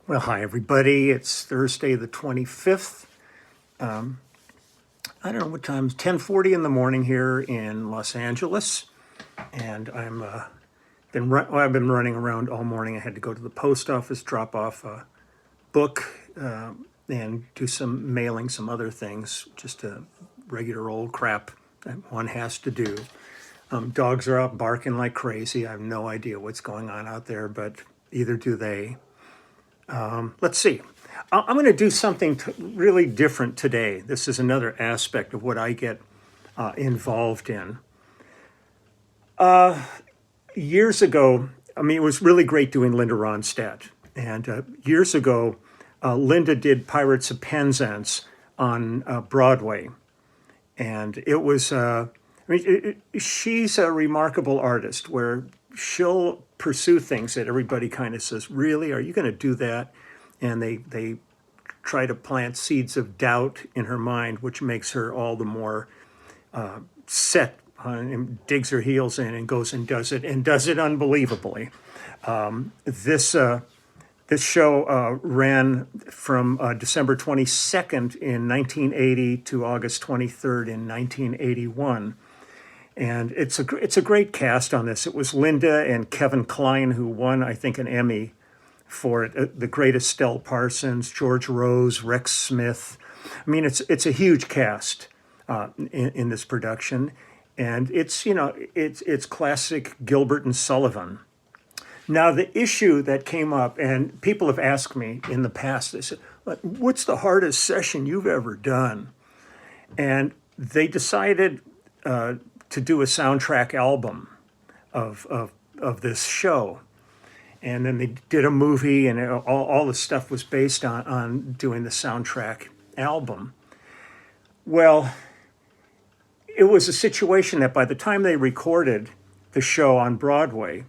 Well, hi everybody. It's Thursday the 25th. I don't know what time. 10:40 in the morning here in Los Angeles, and I've been running around all morning. I had to go to the post office, drop off a book, and do some mailing, some other things, just a regular old crap that one has to do. Dogs are out barking like crazy. I have no idea what's going on out there, but either do they. Let's see. I'm going to do something really different today. This is another aspect of what I get involved in. Years ago, it was really great doing Linda Ronstadt. And years ago, Linda did Pirates of Penzance on Broadway. And it was, she's a remarkable artist where she'll pursue things that everybody kind of says, really, are you going to do that? And they try to plant seeds of doubt in her mind, which makes her all the more set and digs her heels in and goes and does it unbelievably. This show ran from December 22nd in 1980 to August 23rd in 1981. And it's a great cast on this. It was Linda and Kevin Kline, who won, I think, an Emmy for it. The great Estelle Parsons, George Rose, Rex Smith. It's a huge cast in this production, and it's classic Gilbert and Sullivan. Now, the issue that came up, and people have asked me in the past, they said, "What's the hardest session you've ever done?" And they decided to do a soundtrack album of this show. And then they did a movie, and all the stuff was based on doing the soundtrack album. Well, it was a situation that by the time they recorded the show on Broadway,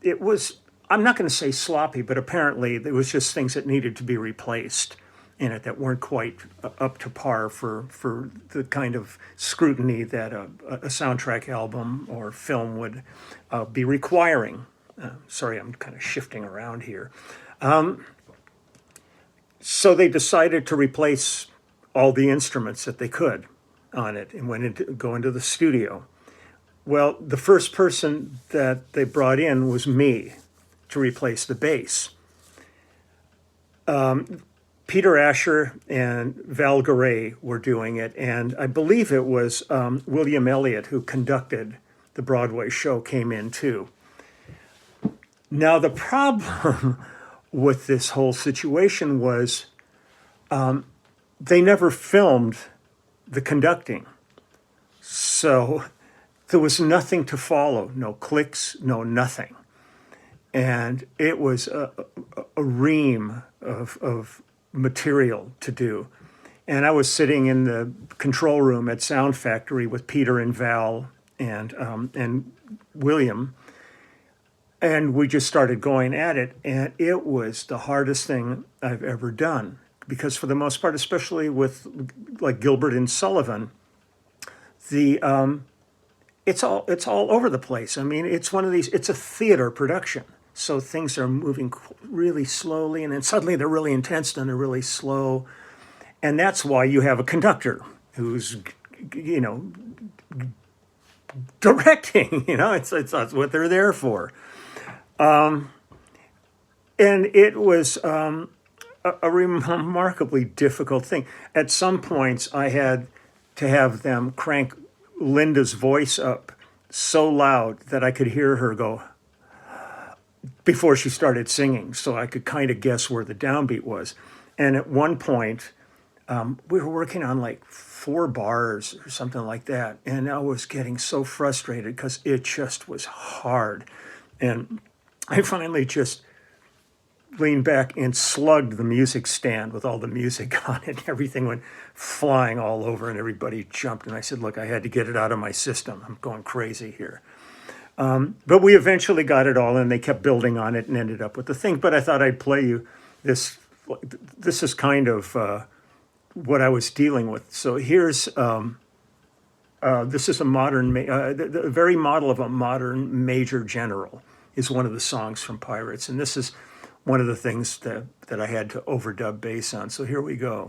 it was, I'm not going to say sloppy, but apparently there was just things that needed to be replaced in it that weren't quite up to par for the kind of scrutiny that a soundtrack album or film would be requiring. Sorry, I'm kind of shifting around here. So they decided to replace all the instruments that they could on it and go into the studio. Well, the first person that they brought in was me to replace the bass. Peter Asher and Val Garay were doing it, and I believe it was William Elliott, who conducted the Broadway show, came in too. Now, the problem with this whole situation was they never filmed the conducting. So there was nothing to follow, no clicks, no nothing. And it was a ream of material to do. And I was sitting in the control room at Sound Factory with Peter and Val and William, and we just started going at it, and it was the hardest thing I've ever done. Because for the most part, especially with like Gilbert and Sullivan, it's all over the place. It's one of these, it's a theater production. So things are moving really slowly, and then suddenly they're really intense, then they're really slow. And that's why you have a conductor who's, directing, it's what they're there for. And it was a remarkably difficult thing. At some points, I had to have them crank Linda's voice up so loud that I could hear her go before she started singing, so I could kind of guess where the downbeat was. And at one point, we were working on like 4 bars or something like that, and I was getting so frustrated because it just was hard. And I finally just leaned back and slugged the music stand with all the music on it. Everything went flying all over and everybody jumped. And I said, look, I had to get it out of my system. I'm going crazy here. But we eventually got it all, and they kept building on it and ended up with the thing. But I thought I'd play you this. This is kind of what I was dealing with. So here's, this is a modern, the very model of a modern major general is one of the songs from Pirates. And this is one of the things that I had to overdub bass on. So here we go.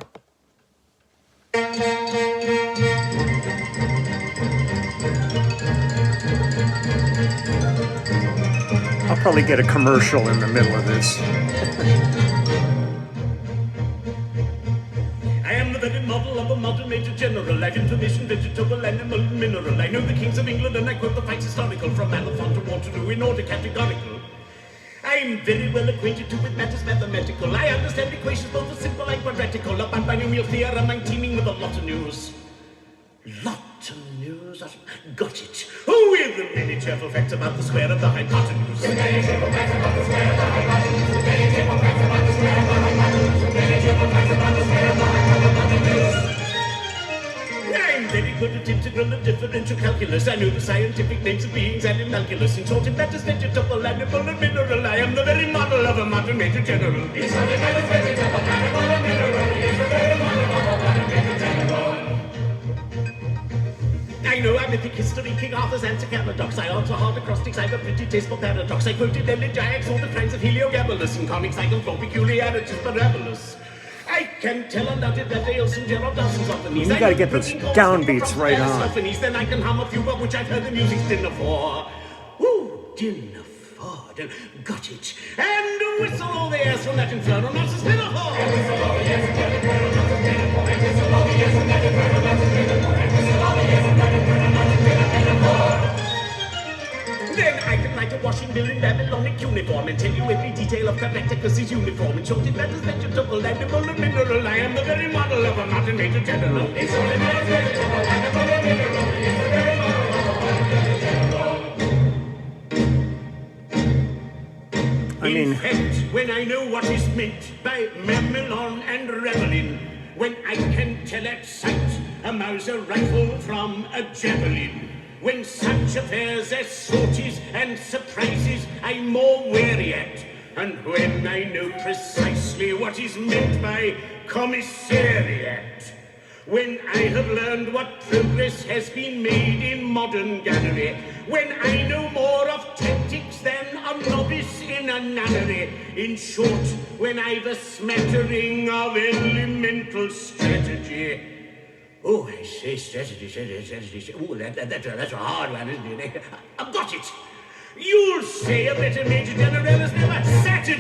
I'll probably get a commercial in the middle of this. I am the very model of a modern major general. I've information, vegetable, animal, and mineral. I know the kings of England and I quote the facts historical from Maliphant to Waterloo in order categorical. I'm very well acquainted too with matters mathematical. I understand equations both as simple and quadratical. About binomial theorem, I'm teeming with a lot of news. Lot of news? Got it. Oh, with the many cheerful facts about the square of the hypotenuse. The many cheerful facts about the square of the hypotenuse. The many cheerful facts about the square of the hypotenuse. The many cheerful facts about the square of the hypotenuse. I'm very good at integral and differential calculus. I know the scientific names of beings and calculus. In short, in matters vegetable, animal, and mineral, I am the very model of a modern major general. In short, in matters vegetable, animal, and mineral, he is the very model of a modern major general. I know Amithic history, King Arthur's answer paradox. I answer hard acrostics, I've a pretty taste for paradox. I quoted elegiacs, all the kinds of Heliogabalus, and conic cycle for peculiarities parabolus. I can tell undoubted that they also Gerald Dawson's off the knees. You gotta get those downbeats right on. Then I can hum a few of which I've heard the music's dinner for. Ooh, dinner for. Got it. And whistle all the airs from that infernal nonsense dinner for. And whistle all the airs from that infernal nonsense dinner for. And whistle all the airs from that infernal nonsense dinner for. And whistle all the airs from that infernal nonsense dinner for. Then I can write a washing bill in Babylonic uniform and tell you every detail of Caractacus' uniform. In short, it matters vegetable, animal, and mineral. I am the very model of a modern major general. It's all it matters vegetable, animal, and mineral. It's the very model of a modern major general. In fact, when I know what is meant by mamelon and revelin, when I can tell at sight a Mauser rifle from a javelin, when such affairs as sorties and surprises I'm more wary at, and when I know precisely what is meant by commissariat, when I have learned what progress has been made in modern gunnery, when I know more of tactics than a novice in a nunnery, in short, when I've a smattering of elemental strategy. Oh, I say strategy. Oh, that's a hard one, isn't it? I've got it. You'll say a better major general has never sat at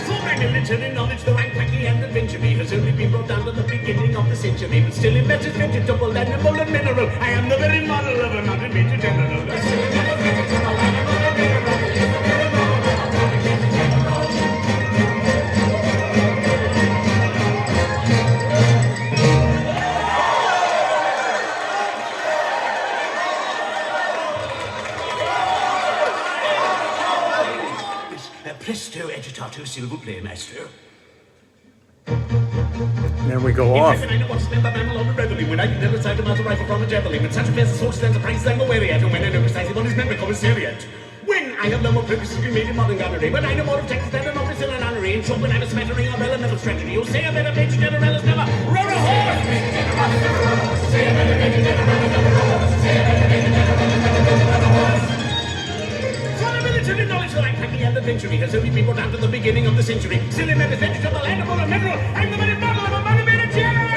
For my military knowledge, though I'm plucky and adventure-y, has only been brought down to the beginning of the century, but still in matters vegetable, animal, and mineral, I am the very model of a modern major general. Presto agitato, s'il vous plaît, maestro. Then we go off. I know what's meant by mammal on the reveling, when I can never decide to mount a rifle from a javelin, when such affairs as horses and surprises I'm aware at, and when I know precisely what is meant by commissariat. When I have no more purposes to be made in modern gunnery, when I know more of tactics than an officer in a nunnery, in short, when I'm a smattering of elemental strategy, you'll say a better major general has never rode a horse! Say a better major general has never rode a horse! Say a better major general has never rode a horse! Military knowledge that I'm packing and adventure has only been brought down to the beginning of the century. Still in that vegetable, animal, and mineral, I'm the very model of a modern major general!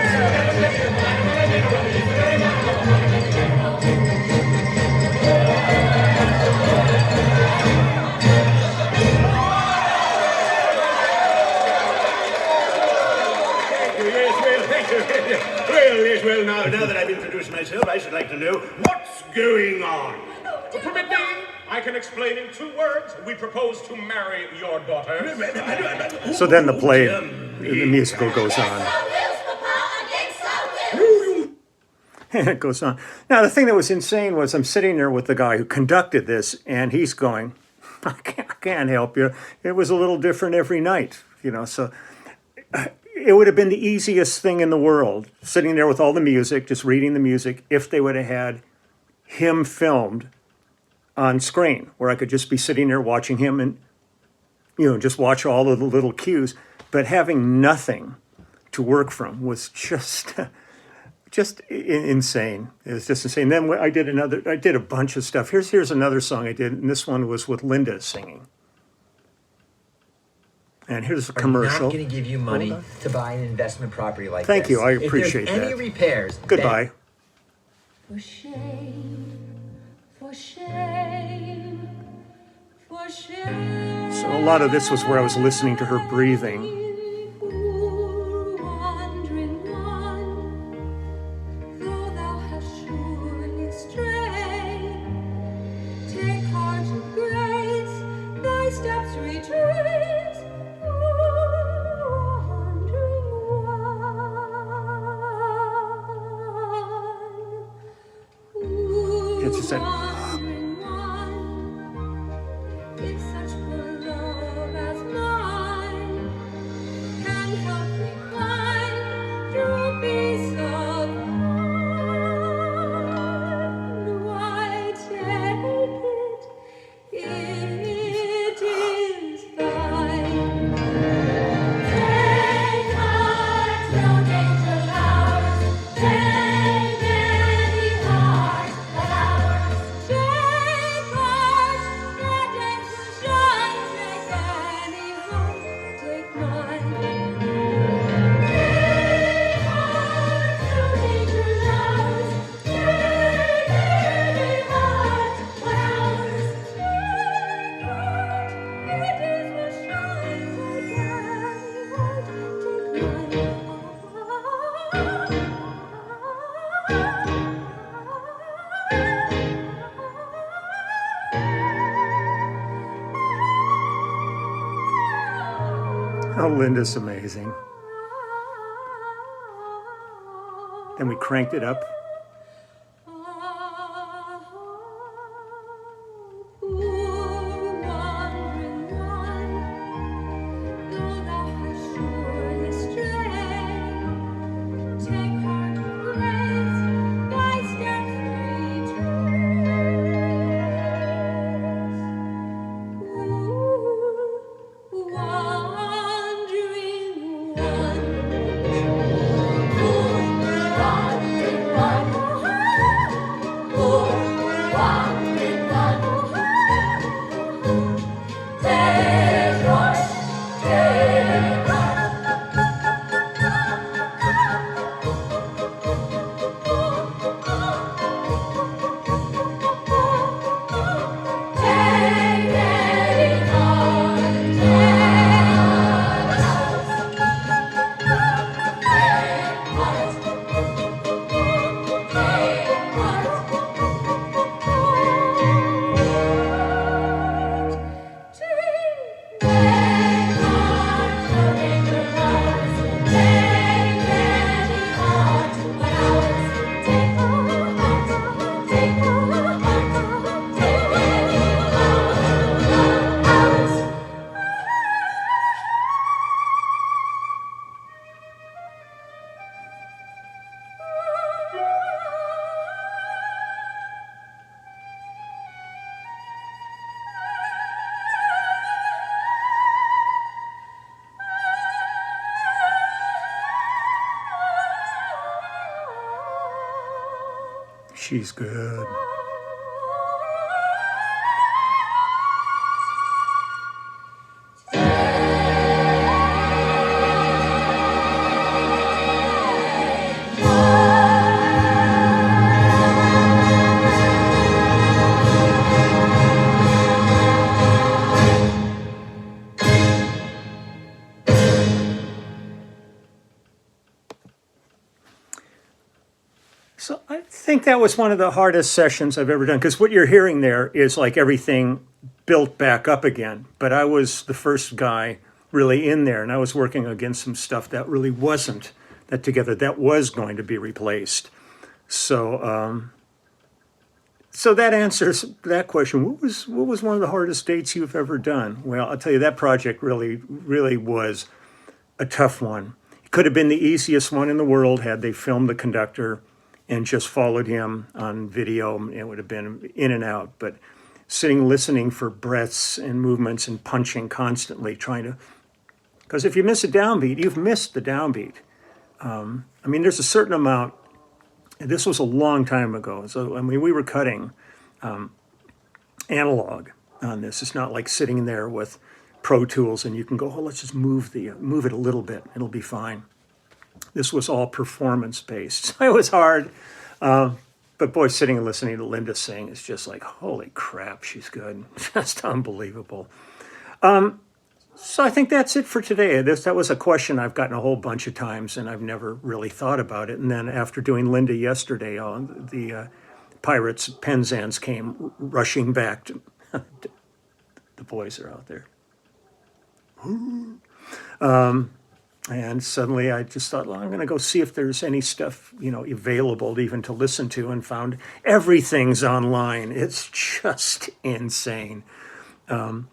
Well, now that I've introduced myself, I should like to know what's going on. Permit me, I can explain in 2 words. We propose to marry your daughter. So then the musical goes on. And it goes on. Now, the thing that was insane was I'm sitting there with the guy who conducted this, and he's going, I can't help you. It was a little different every night, so it would have been the easiest thing in the world, sitting there with all the music, just reading the music, if they would have had him filmed on screen, where I could just be sitting there watching him and, just watch all of the little cues. But having nothing to work from was just insane. It was just insane. Then I did a bunch of stuff. Here's another song I did, and this one was with Linda singing. And here's a commercial. I'm not going to give you money to buy an investment property like Thank this. you. I appreciate if there's any that. repairs, Goodbye. For shame, for shame, for shame. So a lot of this was where I was listening to her breathing. Poor wandering one, though thou hast surely strayed, take heart of grace, thy steps retrace. Wandering one. It's just that. Wandering one, if such poor love as mine can help me find true peace of mind, why take it? It is thine. Take heart, no danger ours. Take any heart but ours. Take heart, no danger shines. Take any heart, take mine. Take heart, no danger ours. Take any heart but ours. Take heart, it is what shines. Take any heart, Oh, Linda's amazing. Then we cranked it up. She's good. So I think that was one of the hardest sessions I've ever done, because what you're hearing there is like everything built back up again. But I was the first guy really in there, and I was working against some stuff that really wasn't that together, that was going to be replaced. So so that answers that question. What was one of the hardest dates you've ever done? Well, I'll tell you, that project really was a tough one. It could have been the easiest one in the world had they filmed the conductor and just followed him on video. It would have been in and out. But sitting, listening for breaths and movements and punching constantly, trying to, because if you miss a downbeat, you've missed the downbeat. I mean, there's a certain amount this was a long time ago. So, I mean, we were cutting analog on this. It's not like sitting there with Pro Tools and you can go, oh, let's just move it a little bit. It'll be fine. This was all performance based. So it was hard. But boy, sitting and listening to Linda sing is just like, holy crap, she's good. Just unbelievable. So I think that's it for today. That was a question I've gotten a whole bunch of times, and I've never really thought about it. And then after doing Linda yesterday, the Pirates, Penzance came rushing back. The boys are out there. And suddenly I just thought, well, I'm going to go see if there's any stuff, available even to listen to, and found everything's online. It's just insane. So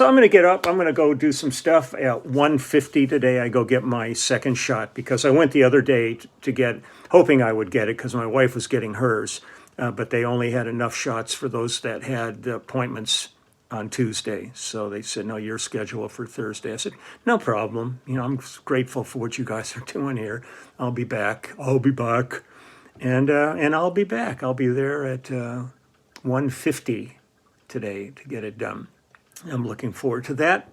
I'm going to get up. I'm going to go do some stuff at 1:50 today. I go get my second shot because I went the other day to get, hoping I would get it because my wife was getting hers, but they only had enough shots for those that had appointments on Tuesday. So they said, no, you're scheduled for Thursday. I said, no problem. I'm grateful for what you guys are doing here. I'll be back. And I'll be back. I'll be there at 1:50 today to get it done. I'm looking forward to that.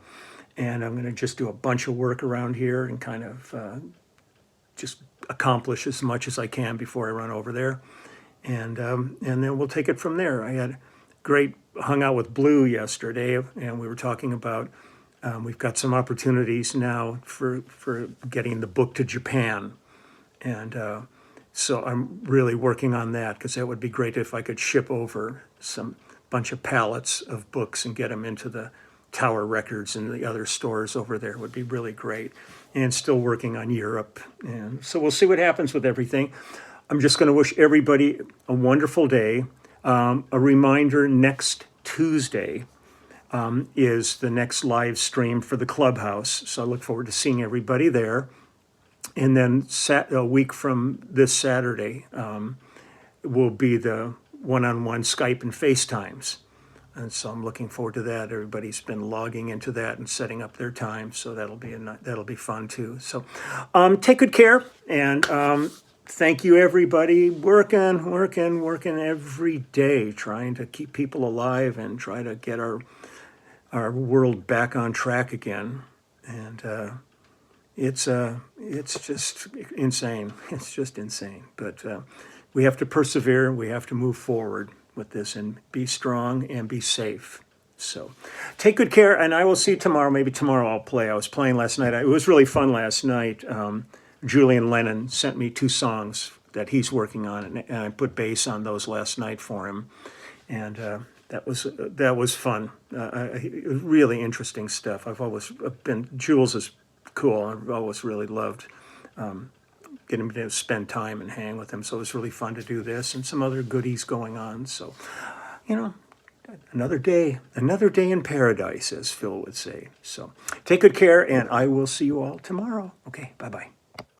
And I'm going to just do a bunch of work around here and kind of just accomplish as much as I can before I run over there. And then we'll take it from there. I had hung out with Blue yesterday, and we were talking about we've got some opportunities now for getting the book to Japan. And so I'm really working on that because that would be great if I could ship over some bunch of pallets of books and get them into the Tower Records and the other stores over there. Would be really great. And still working on Europe. And so we'll see what happens with everything. I'm just going to wish everybody a wonderful day. A reminder, next Tuesday is the next live stream for the Clubhouse. So I look forward to seeing everybody there. And then a week from this Saturday will be the one-on-one Skype and FaceTimes. And so I'm looking forward to that. Everybody's been logging into that and setting up their time. So that'll be fun too. So take good care, and thank you, everybody. Working every day, trying to keep people alive and try to get our world back on track again. And it's just insane. It's just insane. But we have to persevere. We have to move forward with this and be strong and be safe. So take good care, and I will see you tomorrow. Maybe tomorrow I'll play. I was playing last night. It was really fun last night. Julian Lennon sent me 2 songs that he's working on, and I put bass on those last night for him, and that was fun. Really interesting stuff. Jules is cool. I've always really loved getting to spend time and hang with him. So it was really fun to do this and some other goodies going on. So, another day in paradise, as Phil would say. So take good care, and I will see you all tomorrow. Okay, bye-bye.